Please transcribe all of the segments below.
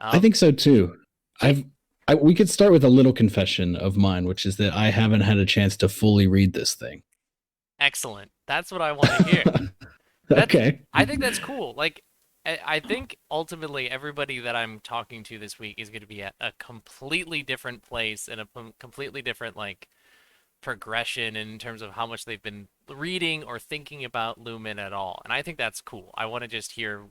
I think so too. It, We could start with a little confession of mine, which is that I haven't had a chance to fully read this thing. Excellent. That's what I want to hear. That's Okay. I think that's cool. Like I think ultimately everybody that I'm talking to this week is going to be at a completely different place and a completely different like progression in terms of how much they've been reading or thinking about Lumen at all. And I think that's cool. I want to just hear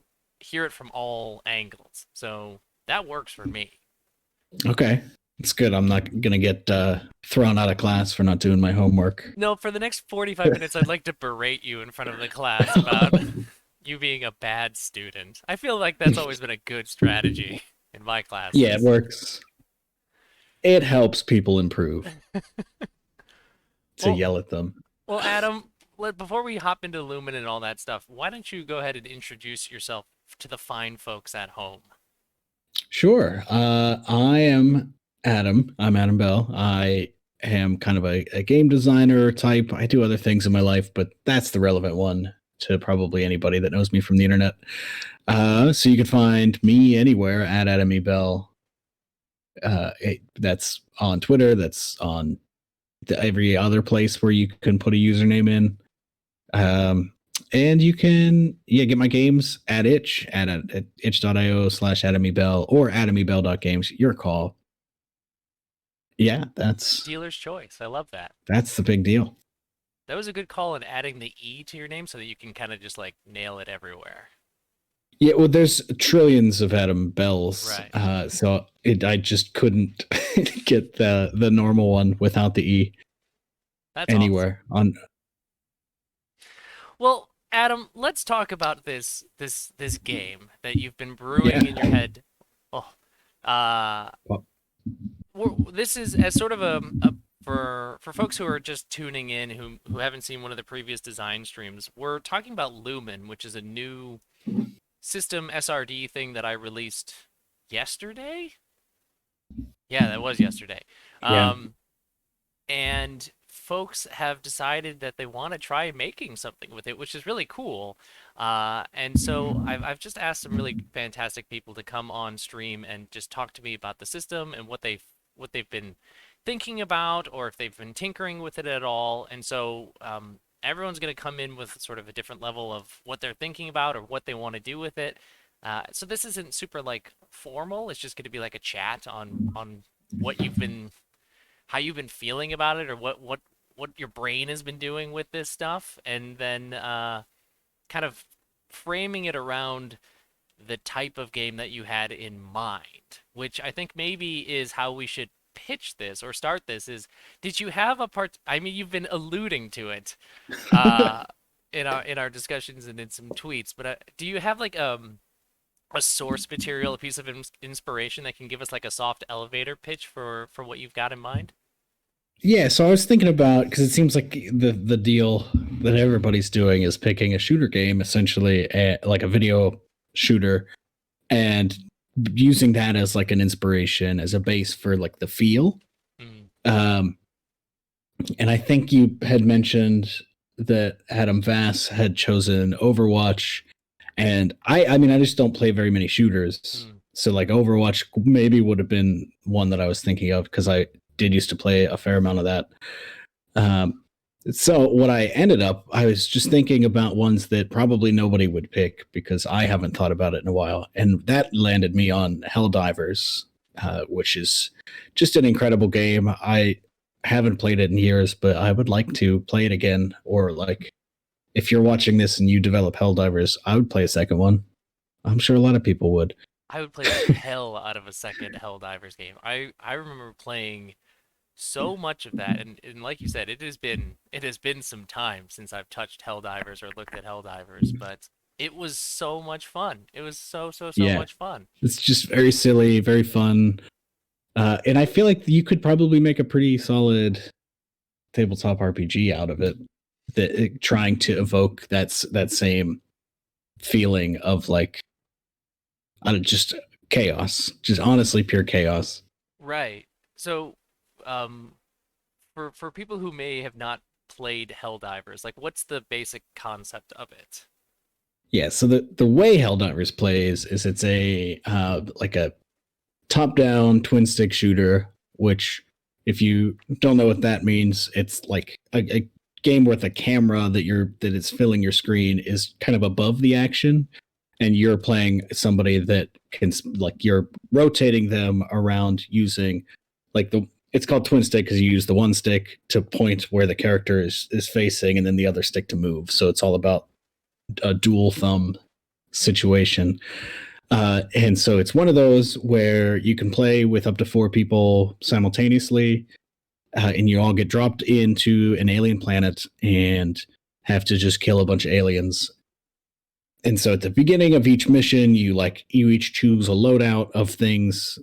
it from all angles. So that works for me. Okay. It's good. I'm not going to get thrown out of class for not doing my homework. No, for the next 45 minutes, I'd like to berate you in front of the class about you being a bad student. I feel like that's always been a good strategy in my Yeah, it classes. works. It helps people improve to Well, yell at them. well, Adam, before we hop into Lumen and all that stuff, why don't you go ahead and introduce yourself to the fine folks at home? Sure. I am Adam. I'm Adam Bell. I am kind of a game designer type. I do other things in my life, but that's the relevant one to probably anybody that knows me from the internet. So you can find me anywhere at Adam E. Bell. That's on Twitter. That's on every other place where you can put a username in. Um, and you can get my games at at itch.io/adamybell or adamybell.games. Your call. Yeah, Dealer's choice. I love that. that's the big deal. That was a good call in adding the E to your name so that you can kind of just like nail it everywhere. Yeah, well, there's trillions of Adam Bells, Right. I just couldn't get the normal one without the E That's awesome. anywhere on. Well, Adam, let's talk about this game that you've been brewing in your Yeah. head. Oh, uh, Well, this is as sort of a for folks who are just tuning in who haven't seen one of the previous design streams. We're talking about Lumen, which is a new system SRD thing that I released yesterday. Yeah, that was yesterday. yeah. Um, and folks have decided that they want to try making something with it, which is really cool. And so I've just asked some really fantastic people to come on stream and just talk to me about the system and what they've been thinking about, or if they've been tinkering with it at all. And so everyone's going to come in with sort of a different level of what they're thinking about or what they want to do with it. So this isn't super like formal. It's just going to be like a chat on what you've been how you've been feeling about it or what your brain has been doing with this stuff, and then kind of framing it around the type of game that you had in mind, which I think maybe is how we should pitch this or start this is did you have a part I mean you've been alluding to it uh in our discussions and in some tweets, but do you have like a source material, a piece of inspiration that can give us like a soft elevator pitch for what you've got in mind? Yeah, so I was thinking about, because it seems like the deal that everybody's doing is picking a shooter game, essentially like a video shooter, and using that as like an inspiration as a base for like the feel. Mm, Um, and I think you had mentioned that Adam Vass had chosen Overwatch, and I mean I just don't play very many shooters, mm. so like Overwatch maybe would have been one that I was thinking of because I did used to play a fair amount of that. Um, so what I was just thinking about ones that probably nobody would pick because I haven't thought about it in a while, and that landed me on Helldivers, which is just an incredible game. I haven't played it in years, but I would like to play it again. Or like, if you're watching this and you develop Helldivers, I would play a second one. I'm sure a lot of people would. I would play the hell out of a second Helldivers game. I remember playing so much of that, and like you said, it has been some time since I've touched Helldivers or looked at Helldivers, but it was so much fun. It was so Yeah, much fun. it's just very silly, very fun. And I feel like you could probably make a pretty solid tabletop RPG out of it, trying to evoke that same feeling of like just chaos, just honestly pure chaos. Right. So, um, for people who may have not played Helldivers, like what's the basic concept of it? Yeah, so the way Helldivers plays is it's a like a top-down twin stick shooter, which if you don't know what that means, it's like a game where the camera that is filling your screen is kind of above the action, and you're playing somebody that can, like, you're rotating them around using like it's called twin stick because you use the one stick to point where the character is facing and then the other stick to move. So it's all about a dual thumb situation. And so it's one of those where you can play with up to 4 people simultaneously, and you all get dropped into an alien planet and have to just kill a bunch of aliens. And so at the beginning of each mission, you each choose a loadout of things,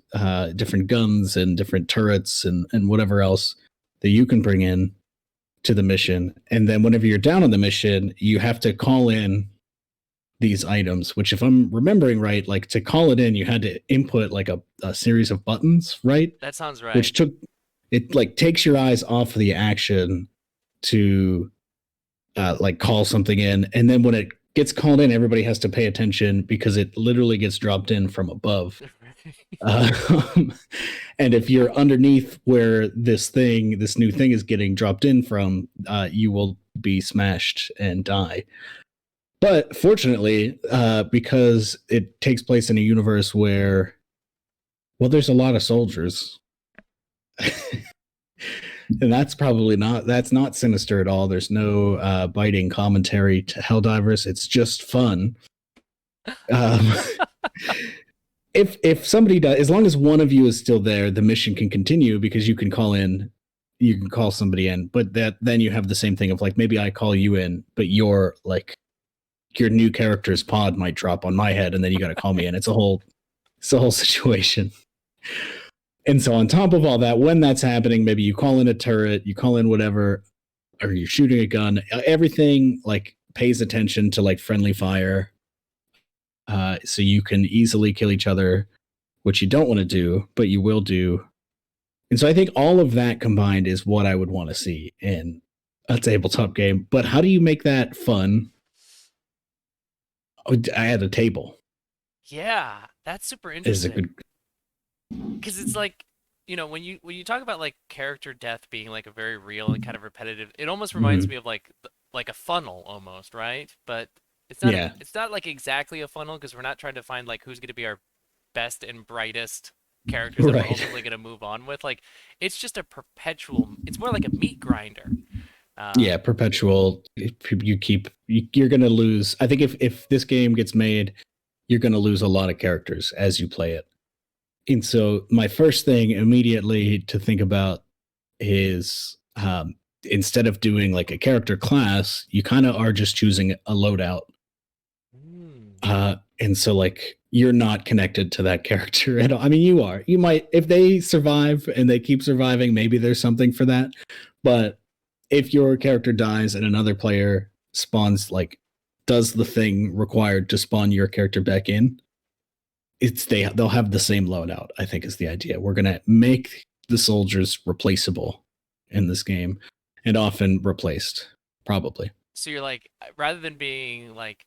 different guns and different turrets and whatever else that you can bring in to the mission. And then whenever you're down on the mission, you have to call in these items, which, if I'm remembering right, like, to call it in, you had to input like a series of buttons, right? That sounds right. Which takes your eyes off of the action to like call something in. And then when it gets called in, everybody has to pay attention because it literally gets dropped in from above. And if you're underneath where this new thing is getting dropped in from, you will be smashed and die. But fortunately, because it takes place in a universe where, well, there's a lot of soldiers. And that's not sinister at all. There's no biting commentary to Helldivers. It's just fun. If somebody does, as long as one of you is still there, the mission can continue because you can call somebody in. But then you have the same thing of, like, maybe I call you in, but your new character's pod might drop on my head, and then you got to call me in. It's a whole situation. And so on top of all that, when that's happening, maybe you call in a turret, you call in whatever, or you're shooting a gun, everything like pays attention to like friendly fire. So you can easily kill each other, which you don't want to do, but you will do. And so I think all of that combined is what I would want to see in a tabletop game. But how do you make that fun? I had a table. Yeah, that's super interesting. Is a good. Because it's like, when you talk about like character death being like a very real and kind of repetitive, it almost reminds me of like a funnel almost, right? But it's not it's not like exactly a funnel, because we're not trying to find like who's going to be our best and brightest characters that we're ultimately going to move on with. Like, it's just it's more like a meat grinder. Perpetual. You're going to lose. I think if this game gets made, you're going to lose a lot of characters as you play it. And so my first thing immediately to think about is, instead of doing like a character class, you kind of are just choosing a loadout. And so, like, you're not connected to that character at all. I mean, you are. You might, if they survive and they keep surviving, maybe there's something for that. But if your character dies and another player spawns, like, does the thing required to spawn your character back in, they'll have the same loadout, I think, is the idea. We're going to make the soldiers replaceable in this game, and often replaced, probably. So you're like, rather than being like,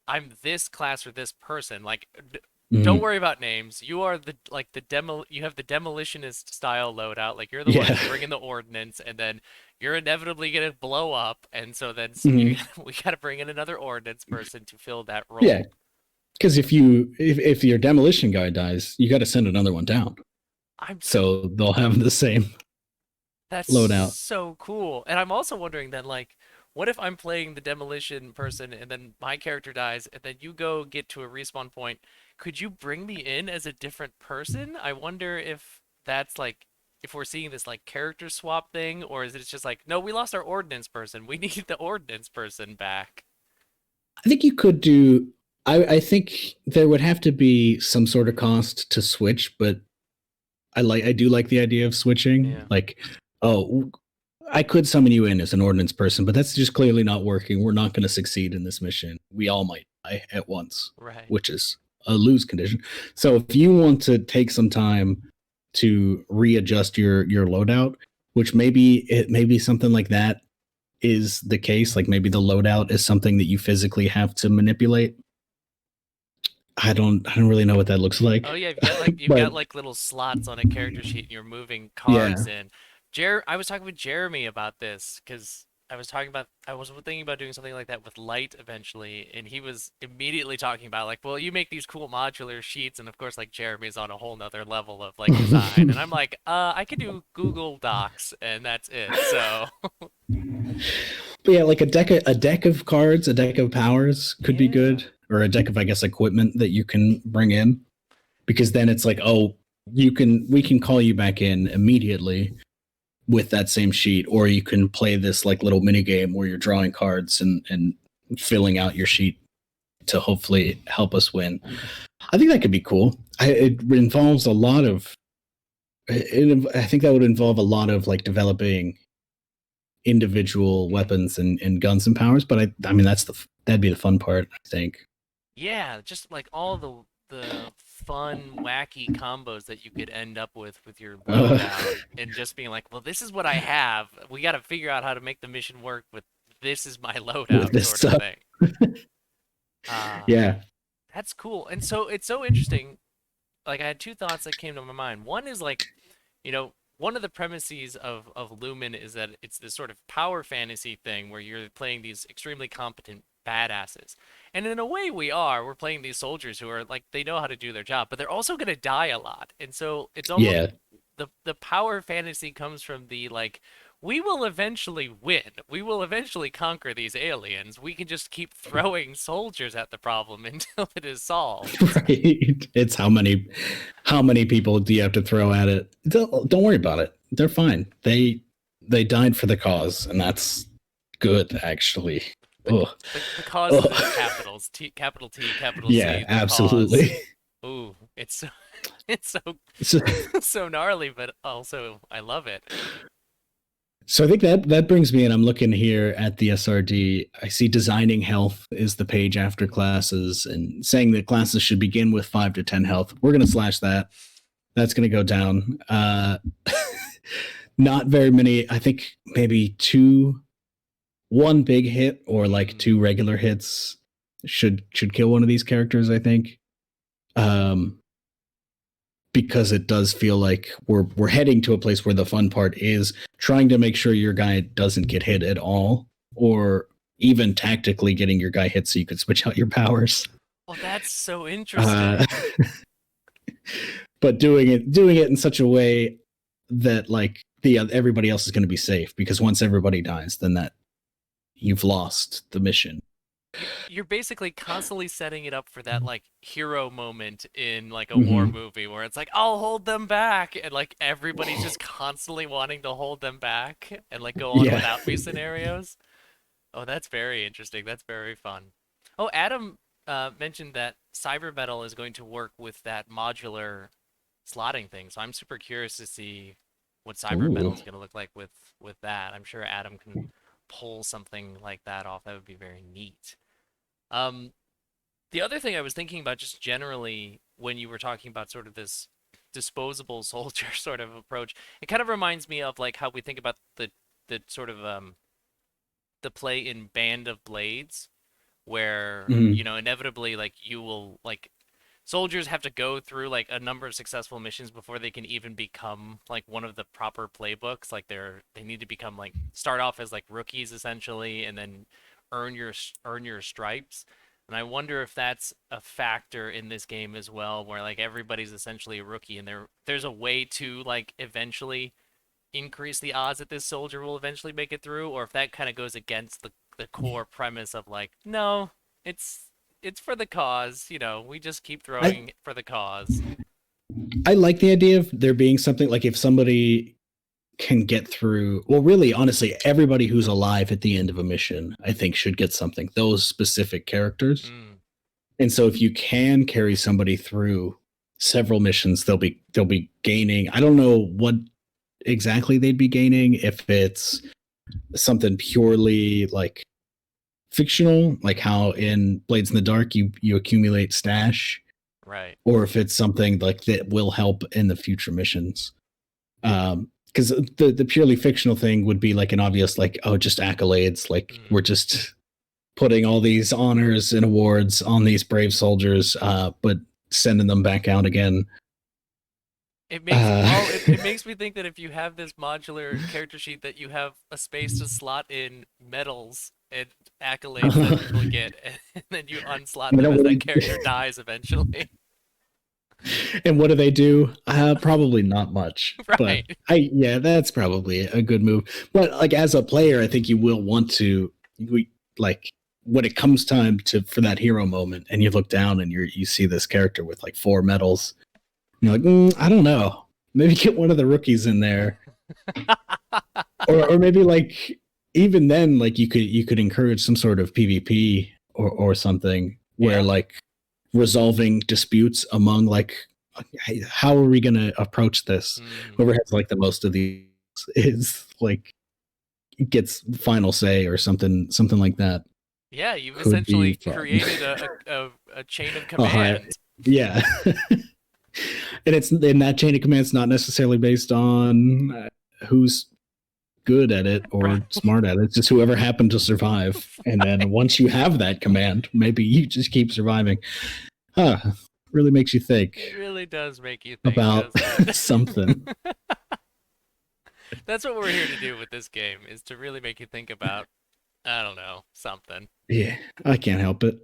I'm this class or this person, like, don't worry about names. You are you have the demolitionist style loadout. Like, you're the one bringing the ordnance, and then you're inevitably going to blow up. And so then we got to bring in another ordnance person to fill that role. Yeah. Because if your demolition guy dies, you got to send another one down. So they'll have the same loadout. So cool. And I'm also wondering then, like, what if I'm playing the demolition person and then my character dies and then you go get to a respawn point? Could you bring me in as a different person? I wonder if that's like, if we're seeing this like character swap thing, or is it just like, no, we lost our ordnance person. We need the ordnance person back. I think you could do. I think there would have to be some sort of cost to switch, but I do like the idea of switching. Yeah. Like, I could summon you in as an ordnance person, but that's just clearly not working. We're not going to succeed in this mission. We all might die at once, right? Which is a lose condition. So if you want to take some time to readjust your loadout, which maybe something like that is the case, like maybe the loadout is something that you physically have to manipulate. I don't really know what that looks Oh like. yeah, you've But got like little slots on a character sheet and you're moving cards yeah. in. I was talking with Jeremy about this because I was thinking about doing something like that with light eventually, and he was immediately talking about like, well, you make these cool modular sheets, and of course like Jeremy's on a whole nother level of like design, and I'm like, I could do Google Docs and that's it. So But yeah, like a deck of cards, a deck of powers could be yeah. good, or a deck of, I guess, equipment that you can bring in, because then it's like, oh, we can call you back in immediately with that same sheet, or you can play this like little mini game where you're drawing cards and filling out your sheet to hopefully help us win. I think that could be cool. It involves a lot of. I think that would involve a lot of like developing individual weapons and guns and powers. But I mean, that'd be the fun part, I think. Yeah, just like all the fun, wacky combos that you could end up with your Uh, loadout, and just being like, well, this is what I have. We got to figure out how to make the mission work with this is my with loadout this sort of stuff, thing. Uh, yeah. that's cool. And so it's so interesting. Like I had two thoughts that came to my mind. One is like, one of the premises of Lumen is that it's this sort of power fantasy thing where you're playing these extremely competent badasses. And in a way we are. We're playing these soldiers who are like they know how to do their job, but they're also going to die a lot. And so it's almost Yeah. the power fantasy comes from the like we will eventually win. We will eventually conquer these aliens. We can just keep throwing soldiers at the problem until it is solved. Right. It's how many people do you have to throw at it? Don't worry about it. They're fine. They died for the cause, and that's good, actually. The Oh, the cause is in oh. capitals. Capital T, capital Yeah, C, the cause. absolutely. Ooh, it's so it's so So, so gnarly, but also I love it. so I think that brings me in. I'm looking here at the SRD. I see designing health is the page after classes, and saying that classes should begin with 5 to 10 health. We're gonna slash that. That's gonna go down. Not very many. I think maybe one big hit or like Mm. two regular hits should kill one of these characters, I think. Um, because it does feel like we're heading to a place where the fun part is trying to make sure your guy doesn't get hit at all, or even tactically getting your guy hit so you could switch out your powers. Well, that's so Uh, interesting. but doing it in such a way that like the everybody else is going to be safe, because once everybody dies, then that you've lost the mission. You're basically constantly setting it up for that like hero moment in like a war Mm-hmm. movie where it's like I'll hold them back and like everybody's just constantly wanting to hold them back and like go on Yeah. without me scenarios. Oh, that's very interesting. That's very fun. Oh, Adam mentioned that Cyber Metal is going to work with that modular slotting thing. So I'm super curious to see what Cyber Metal Ooh. is going to look like with that. I'm sure Adam can pull something like that off. That would be very neat. Um, the other thing I was thinking about just generally when you were talking about sort of this disposable soldier sort of approach, it kind of reminds me of like how we think about the sort of the play in Band of Blades, where Mm-hmm. inevitably like you will like soldiers have to go through like a number of successful missions before they can even become like one of the proper playbooks. Like they need to become like start off as like rookies essentially, and then earn your stripes. And I wonder if that's a factor in this game as well, where like everybody's essentially a rookie, and there's a way to like eventually increase the odds that this soldier will eventually make it through, or if that kind of goes against the core premise of like, no, it's for the cause, we just keep I throwing for the cause. I like the idea of there being something like if somebody can get through. Well, really, honestly, everybody who's alive at the end of a mission, I think, should get something. Those specific characters, Mm, and so if you can carry somebody through several missions, they'll be gaining. I don't know what exactly they'd be gaining, if it's something purely like fictional, like how in Blades in the Dark you accumulate stash, right. or if it's something like that will help in the future missions. Because the purely fictional thing would be like an obvious like, oh, just accolades, like Mm. we're just putting all these honors and awards on these brave soldiers, but sending them back out again. It makes Uh, it makes me think that if you have this modular character sheet, that you have a space to slot in medals and accolades that people get, and then you unslot you them know as what? that character dies eventually. And what do they do? Probably not much. But Right. yeah, that's probably a good move. But like as a player, I think you will want to, like when it comes time to for that hero moment, and you look down and you see this character with like 4 medals. You're like, I don't know. Maybe get one of the rookies in there, or maybe like even then, like you could encourage some sort of PvP or something where Yeah. like resolving disputes among like how are we going to approach this? Hmm. Whoever has like the most of these is like gets final say or something like that. Yeah, you've Could be essentially fun. created a chain of a high, command. yeah. And it's in that chain of command's not necessarily based on who's good at it or Right. smart at it. It's just whoever happened to survive. And then once you have that command, maybe you just keep surviving. Huh. Really makes you think It really does make you think, about doesn't it? something. That's what we're here to do with this game, is to really make you think about, I don't know, something. Yeah, I can't help it.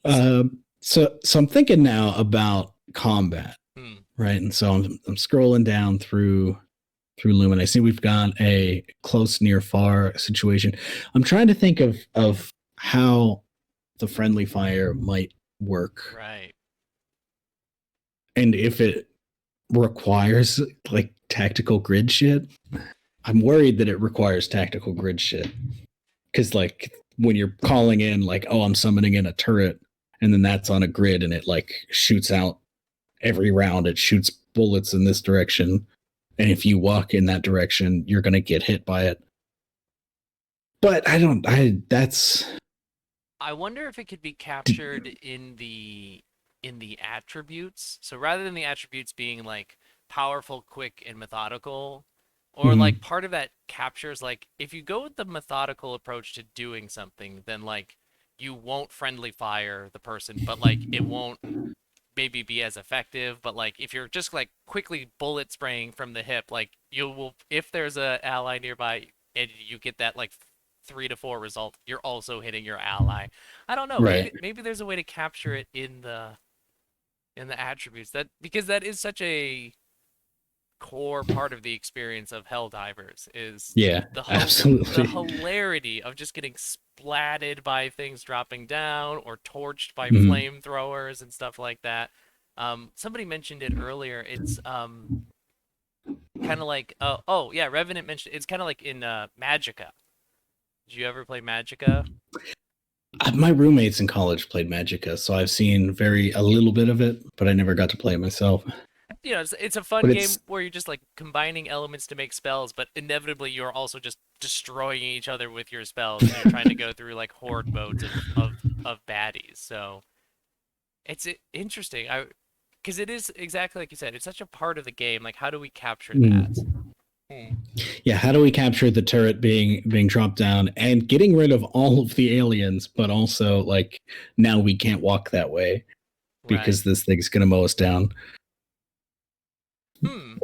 S- So I'm thinking now about combat, Hmm. right? And so I'm scrolling down through Lumen. I see we've got a close, near, far situation. I'm trying to think of how the friendly fire might work, Right. and if it requires like tactical grid shit. I'm worried that it requires tactical grid shit because like when you're calling in like, oh, I'm summoning in a turret, and then that's on a grid and it like shoots out every round, it shoots bullets in this direction, and if you walk in that direction you're going to get hit by it. But I don't I that's I wonder if it could be captured in the attributes. So rather than the attributes being like powerful, quick, and methodical, or like mm, part of that captures like if you go with the methodical approach to doing something, then like you won't friendly fire the person, but like it won't maybe be as effective. But like if you're just like quickly bullet spraying from the hip, like you will, if there's a ally nearby and you get that like 3 to 4 result, you're also hitting your ally. I don't know, right. maybe there's a way to capture it in the attributes, that because that is such a core part of the experience of Helldivers, is Yeah, the absolutely. hilarity of just getting splatted by things dropping down or torched by Mm, flamethrowers and stuff like that. Somebody mentioned it earlier. It's kind of like oh yeah, Revenant mentioned it's kind of like in Magicka. Did you ever play Magicka? my roommates in college played Magicka, so I've seen very a little bit of it, but I never got to play it myself. You know, it's a fun But it's game where you're just like combining elements to make spells, but inevitably you're also just destroying each other with your spells, and you're trying to go through like horde modes of baddies. So it's interesting. I because it is exactly like you said. It's such a part of the game. Like, how do we capture that? mm, Hmm. yeah, how do we capture the turret being dropped down and getting rid of all of the aliens, but also like now we can't walk that way Right. because this thing's gonna mow us down. Hmm.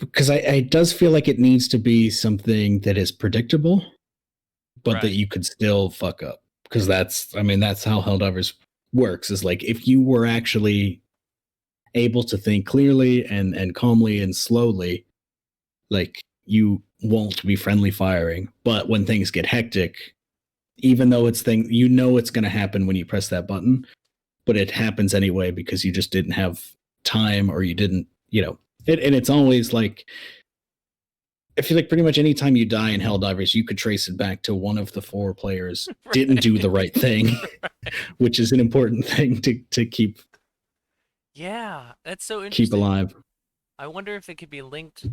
Because I it does feel like it needs to be something that is predictable, but that Right. you could still fuck up. Because that's I mean that's how Helldivers works. Is like if you were actually able to think clearly and calmly and slowly, like you won't be friendly firing. But when things get hectic, even though it's going to happen when you press that button, but it happens anyway because you just didn't have time or you didn't, and it's always like I feel like pretty much any time you die in Helldivers, you could trace it back to one of the 4 players didn't do Right. the right thing, Right. which is an important thing to Yeah, that's so keep interesting. alive. I wonder if it could be linked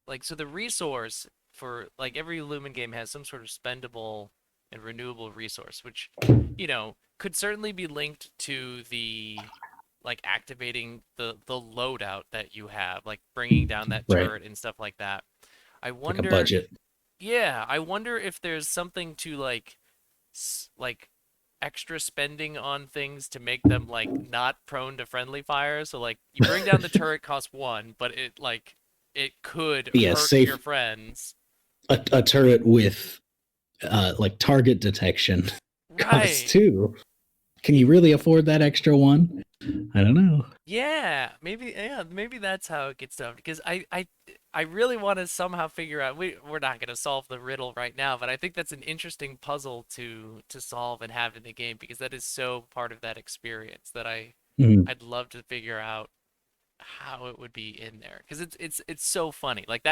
like so the resource for like every Lumen game has some sort of spendable and renewable resource, which could certainly be linked to the like activating the loadout that you have, like bringing down that Right. turret and stuff like that. I Like a wonder, budget. yeah, I wonder if there's something to like like extra spending on things to make them like not prone to friendly fire. So like you bring down the turret costs 1, but it could Yeah, hurt your safe friends. a turret with like target detection costs Right. 2. Can you really afford that extra one? I don't know. Yeah, maybe that's how it gets done because I really want to somehow figure out we're not going to solve the riddle right now, but I think that's an interesting puzzle to solve and have in the game because that is so part of that experience that Mhm. I'd love to figure out how it would be in there because it's so funny. Like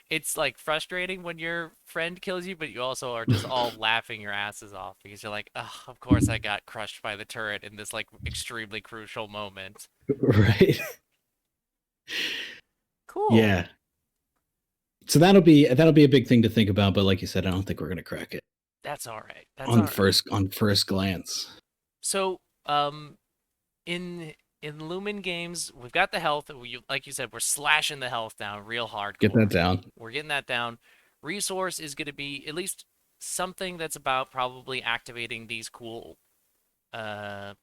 it's like frustrating when your friend kills you, but you also are just all laughing your asses off because you're like, oh, of course I got crushed by the turret in this like extremely crucial moment. Right. Cool. Yeah. So that'll be a big thing to think about, but like you said, I don't think we're gonna crack it That's all right. That's on all right. first glance. So, in Lumen games, we've got the health. Like you said, we're slashing the health down real Get that hardcore. down. We're getting that down. Resource is going to be at least something that's about probably activating these cool uh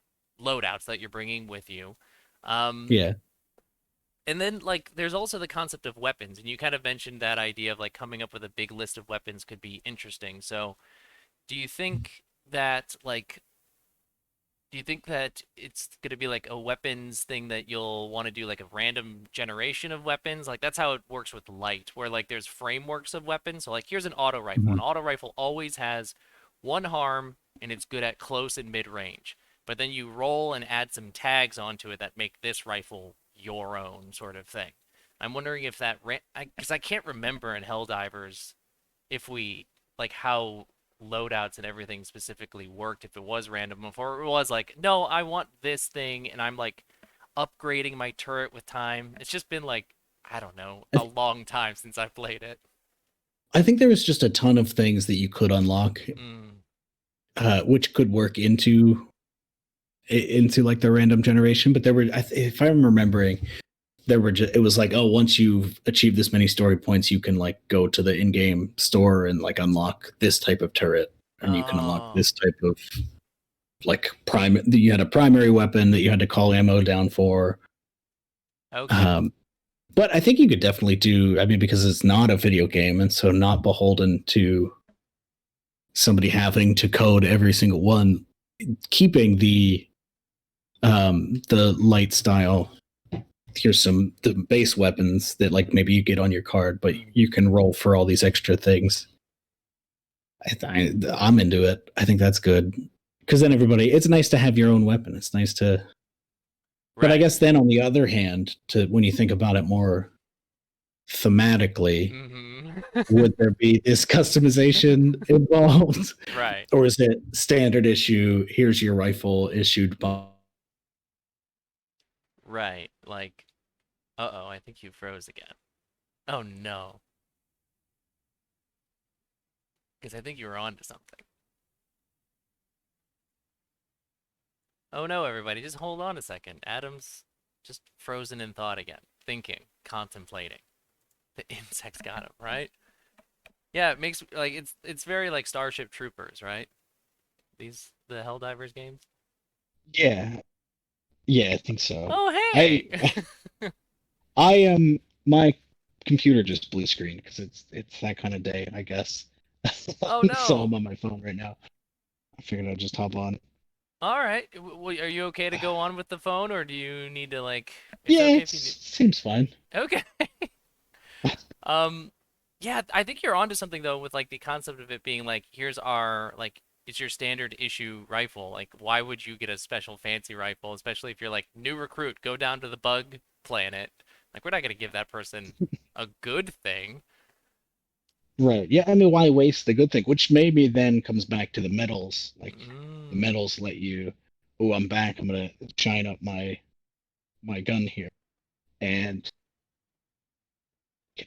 loadouts that you're bringing with you. Um, Yeah. and then like there's also the concept of weapons, and you kind of mentioned that idea of like coming up with a big list of weapons could be interesting. So, do you think that like do you think that it's going to be like a weapons thing that you'll want to do like a random generation of weapons? Like that's how it works with light, where like there's frameworks of weapons. So like here's an auto rifle. An Mhm. auto rifle always has 1 harm and it's good at close and mid range. But then you roll and add some tags onto it that make this rifle your own sort of thing. I'm wondering if that because I can't remember in Helldivers if we like how loadouts and everything specifically worked if it was random before it was like no I want this thing and I'm like upgrading my turret with time. It's just been like I don't know I, a long time since I've played it. I think there was just a ton of things that you could unlock, mm, which could work into like the random generation. But there were, if I'm remembering, there were just, it was like, oh, once you've achieved this many story points, you can like go to the in-game store and like unlock this type of turret, and you can unlock oh this type of like prime. You had a primary weapon that you had to call ammo down for. okay. Um, but I think you could definitely do. I mean, because it's not a video game, and so not beholden to somebody having to code every single one. Keeping the light style, here's some the base weapons that like maybe you get on your card, but mm, you can roll for all these extra things. I'm into it. I think that's good because then everybody, it's nice to have your own weapon. It's nice to, but I right. guess then on the other hand, to when you think about it more thematically, hmm would there be this customization involved, right, or is it standard issue? Here's your rifle issued by. right, like uh-oh, I think you froze again. Oh no, because I think you were on to something. Oh no, everybody, just hold on a second. Adam's just frozen in thought again, thinking, contemplating. The insects got him, right? Yeah, it makes like it's very like Starship Troopers, right? These the Helldivers games. Yeah, yeah, I think so. Oh I hey. I am my computer just blue screen because it's that kind of day, I guess. Oh So I'm no. on my phone right now. I figured I'd just hop on. All right. Are you okay to go on with the phone, or do you need to like? It's Yeah, okay it if you need. seems fine. Okay. Um, yeah, I think you're onto something though with like the concept of it being like, here's our like it's your standard issue rifle. Like, why would you get a special fancy rifle, especially if you're like new recruit, go down to the bug planet. Like, we're not gonna give that person a good thing. Right. Yeah, I mean, why waste the good thing? Which maybe then comes back to the medals. Like the Mm, medals let you, oh, I'm back. I'm gonna shine up my gun here. And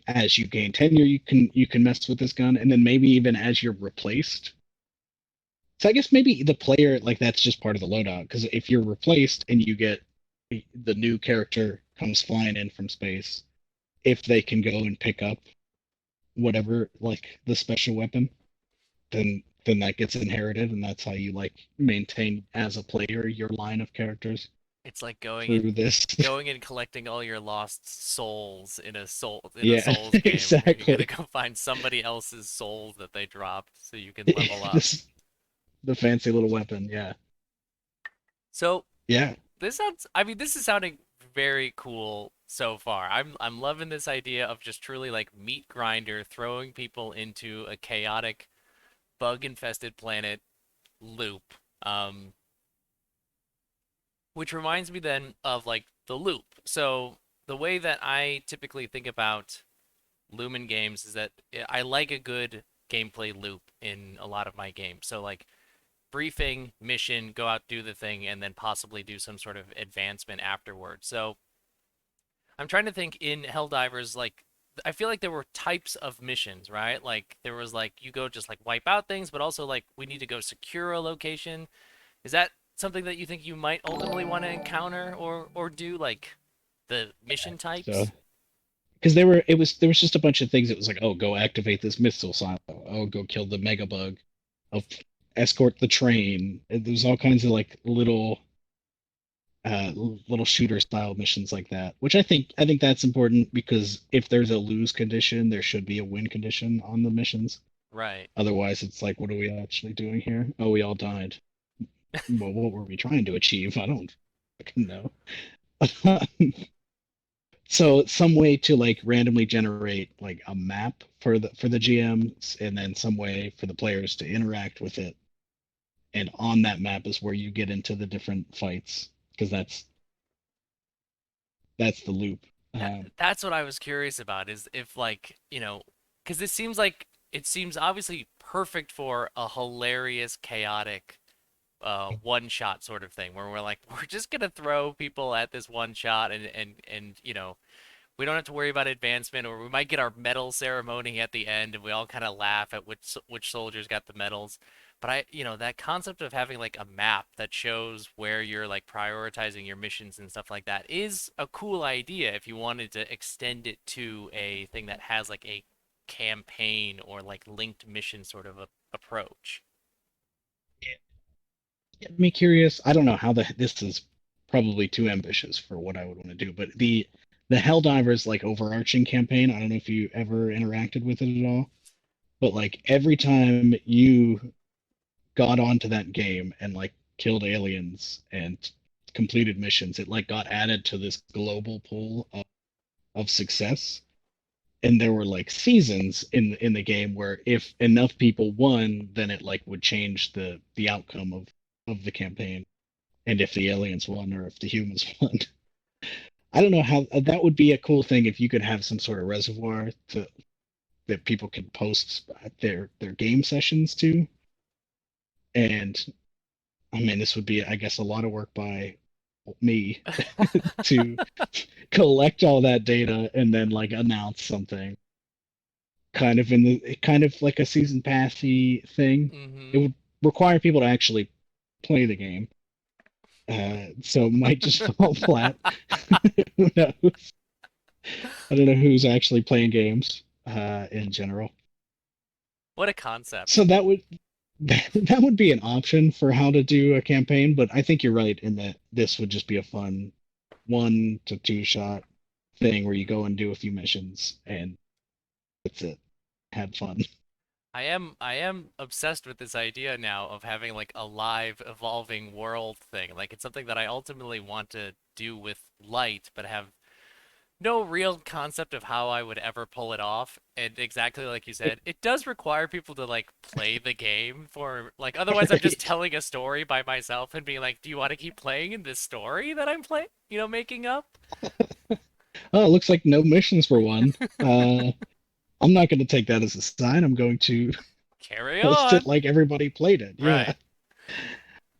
as you gain tenure, you can mess with this gun, and then maybe even as you're replaced. So I guess maybe the player, like, that's just part of the loadout. Because if you're replaced and you get the new character comes flying in from space, if they can go and pick up whatever, like the special weapon, then then that gets inherited, and that's how you like maintain as a player your line of characters It's like going through and this. going and collecting all your lost souls in a Yeah, Souls game. You gotta exactly. go find somebody else's souls that they dropped so you can level up. This the fancy little weapon. Yeah, So yeah. this sounds, I mean, this is sounding very cool so far. I'm loving this idea of just truly like meat grinder throwing people into a chaotic bug infested planet loop. Um, which reminds me then of like the loop. So the way that I typically think about Lumen games is that I like a good gameplay loop in a lot of my games. So like briefing, mission, go out, do the thing, and then possibly do some sort of advancement afterward. So I'm trying to think in Helldivers, like I feel like there were types of missions, right? Like there was like you go just like wipe out things, but also like we need to go secure a location. Is that something that you think you might ultimately want to encounter or do like the mission So types? because there was just a bunch of things. It was like, oh, go activate this missile silo. Oh, go kill the mega bug. Oh, escort the train. There's all kinds of like little shooter style missions like that, which I think that's important because if there's a lose condition, there should be a win condition on the missions. Right. Otherwise, it's like, what are we actually doing here? Oh, we all died. Well, what were we trying to achieve? I don't fucking know. So some way to like randomly generate like a map for the GMs, and then some way for the players to interact with it. And on that map is where you get into the different fights because that's the loop. That's what I was curious about is if like, because this seems like it seems obviously perfect for a hilarious, chaotic one shot sort of thing where we're like we're just gonna throw people at this one shot and we don't have to worry about advancement, or we might get our medal ceremony at the end, and we all kind of laugh at which soldiers got the medals. But that concept of having like a map that shows where you're like prioritizing your missions and stuff like that is a cool idea if you wanted to extend it to a thing that has like a campaign or like linked mission sort of approach. Get me curious. I don't know how this is probably too ambitious for what I would want to do, but the Helldivers like overarching campaign, I don't know if you ever interacted with it at all, but like every time you got onto that game and like killed aliens and completed missions, it like got added to this global pool of success. And there were like seasons in the game where if enough people won, then it like would change the outcome of the campaign, and if the aliens won or if the humans won. I don't know how that would be a cool thing if you could have some sort of reservoir to that people could post their game sessions to. And I mean, this would be, I guess, a lot of work by me to collect all that data and then like announce something kind of like a season passy thing. It Mm-hmm. would require people to actually play the game. So it might just fall flat. Who knows? I don't know who's actually playing games in general. What a concept. So that would be an option for how to do a campaign, but I think you're right in that this would just be a fun 1 to 2 shot thing where you go and do a few missions and that's it. Have fun. I am obsessed with this idea now of having like a live evolving world thing. Like it's something that I ultimately want to do with light, but have no real concept of how I would ever pull it off. And exactly like you said, it does require people to like play the game for like otherwise I'm just Right. telling a story by myself and being like, "Do you want to keep playing in this story that I'm making up?" Oh, it looks like no missions were won. I'm not going to take that as a sign. I'm going to Carry post it on. like everybody played it. Yeah. Right.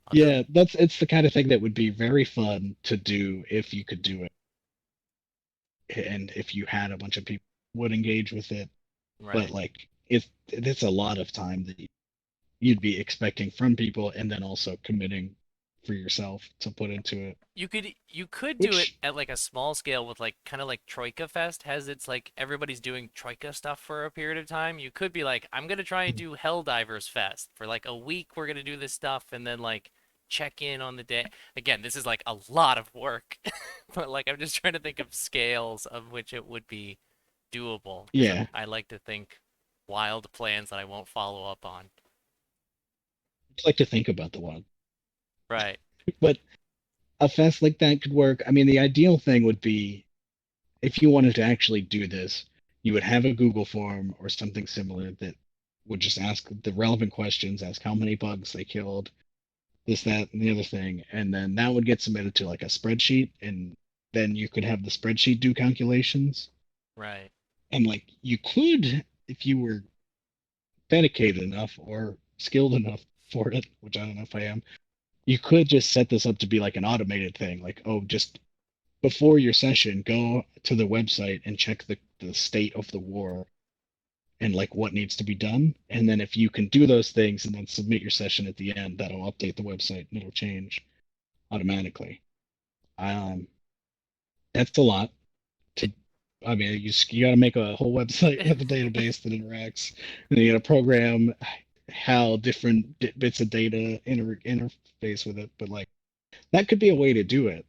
I'll just Yeah, it's the kind of thing that would be very fun to do if you could do it and if you had a bunch of people would engage with it. But right. like it's a lot of time that you'd be expecting from people and then also committing for yourself to put into it. You could do it Which, at like a small scale with like kind of like Troika Fest has its like everybody's doing Troika stuff for a period of time. You could be like, I'm gonna try and do Helldivers Fest for like a week. We're gonna do this stuff and then like check in on the day. Again, this is like a lot of work, but like I'm just trying to think of scales of which it would be doable because yeah, I like to think wild plans that I won't follow up on. I'd like to think about the one, Right. but a fest like that could work. I mean, the ideal thing would be if you wanted to actually do this, you would have a Google form or something similar that would just ask the relevant questions, ask how many bugs they killed, this, that, and the other thing, and then that would get submitted to like a spreadsheet, and then you could have the spreadsheet do calculations, Right. and like you could, if you were dedicated enough or skilled enough for it, which I don't know if I am, you could just set this up to be like an automated thing, like oh, just before your session, go to the website and check the state of the war and like what needs to be done. And then if you can do those things and then submit your session at the end, that'll update the website and it'll change automatically. Um, that's a lot to. I mean, you got to make a whole website with a database that interacts, and then you got to program how different bits of data interface with it. But like that could be a way to do it.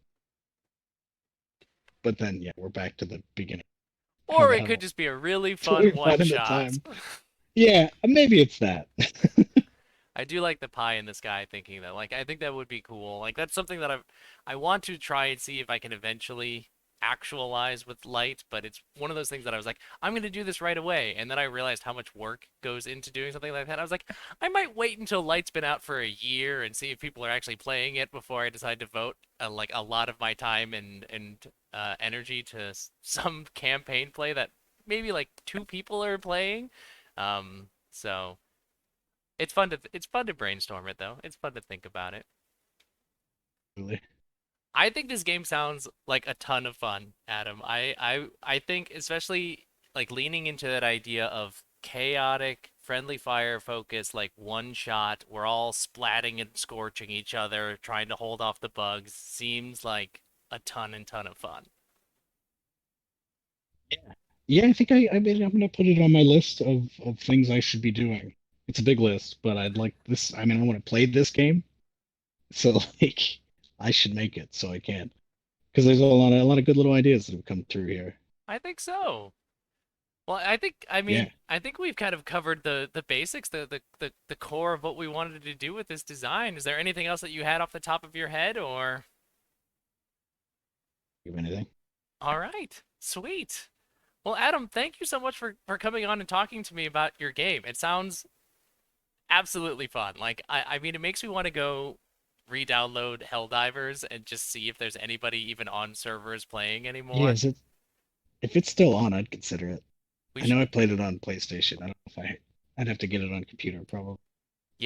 But then, yeah, we're back to the beginning. How Or the it could hell just be a really do we fun one find the shot. time? Yeah, maybe it's that. I do like the pie in the sky thinking that. Like I think that would be cool. Like that's something that I want to try and see if I can eventually actualize with light, but it's one of those things that I was like, I'm going to do this right away. And then I realized how much work goes into doing something like that. I was like, I might wait until light's been out for a year and see if people are actually playing it before I decide to vote like a lot of my time and energy to some campaign play that maybe like two people are playing. So it's fun to brainstorm it though. It's fun to think about it. Really. I think this game sounds like a ton of fun, Adam. I think especially like leaning into that idea of chaotic, friendly fire focus, like one shot, we're all splatting and scorching each other, trying to hold off the bugs, seems like a ton and ton of fun. Yeah. Yeah, I think I mean I'm gonna put it on my list of things I should be doing. It's a big list, but I'd like this. I mean, I want to play this game, so like I should make it so I can. Because there's a lot of good little ideas that have come through here. I think so. Well, Yeah. I think we've kind of covered the basics, the core of what we wanted to do with this design. Is there anything else that you had off the top of your head or? Give anything. All right. Sweet. Well, Adam, thank you so much for coming on and talking to me about your game. It sounds absolutely fun. Like I mean it makes me want to go re-download Helldivers and just see if there's anybody even on servers playing Yeah, anymore. is it if it's still on, I'd consider it. We I know should I played it on PlayStation. I don't know if I'd have to get it on computer probably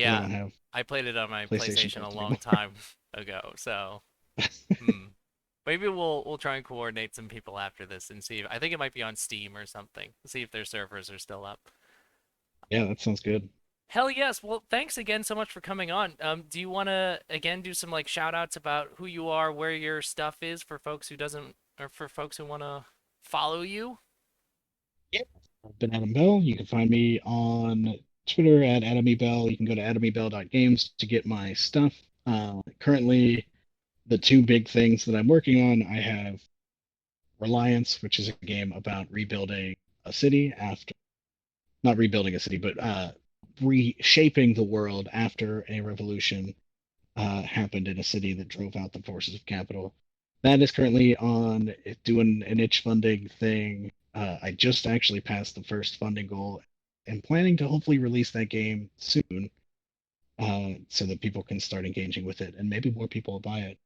because I Yeah, don't have I played it on my PlayStation PlayStation a Plus long time ago, so anymore. hmm. Maybe we'll try and coordinate some people after this and see if I think it might be on Steam or something. See if their servers are still up. Yeah, that sounds good. Hell yes. Well, thanks again so much for coming on. Do you want to again do some like shout outs about who you are, where your stuff is for folks who doesn't or for folks who want to follow you? Yep. I've been Adam Bell. You can find me on Twitter at AdamyBell. You can go to adamybell.games to get my stuff. Currently, the two big things that I'm working on, I have Reliance, which is a game about rebuilding a city after, not rebuilding a city, but reshaping the world after a revolution happened in a city that drove out the forces of capital. That is currently on doing an itch funding thing. I just actually passed the first funding goal and planning to hopefully release that game soon so that people can start engaging with it and maybe more people will buy it.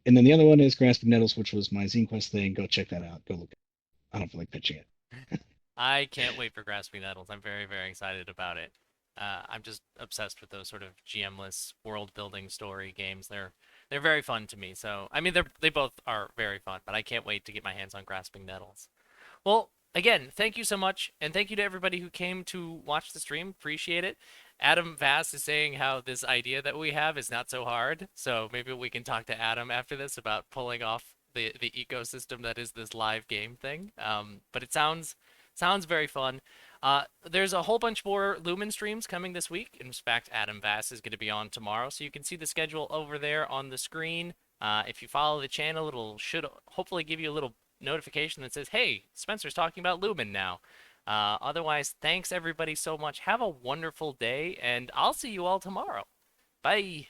And then the other one is Grasping Nettles, which was my Zine Quest thing. Go check that out. Go look. I don't feel like pitching it. I can't wait for Grasping Nettles. I'm very, very excited about it. I'm just obsessed with those sort of GM-less world building story games. They're very fun to me. So I mean they both are very fun, but I can't wait to get my hands on Grasping Nettles. Well, again, thank you so much, and thank you to everybody who came to watch the stream. Appreciate it. Adam Vass is saying how this idea that we have is not so hard. So maybe we can talk to Adam after this about pulling off the ecosystem that is this live game thing. But it sounds very fun. There's a whole bunch more Lumen streams coming this week. In fact, Adam Vass is going to be on tomorrow, so you can see the schedule over there on the screen. If you follow the channel, it'll should hopefully give you a little notification that says, "Hey, Spencer's talking about Lumen now." Otherwise, thanks everybody so much. Have a wonderful day, and I'll see you all tomorrow. Bye.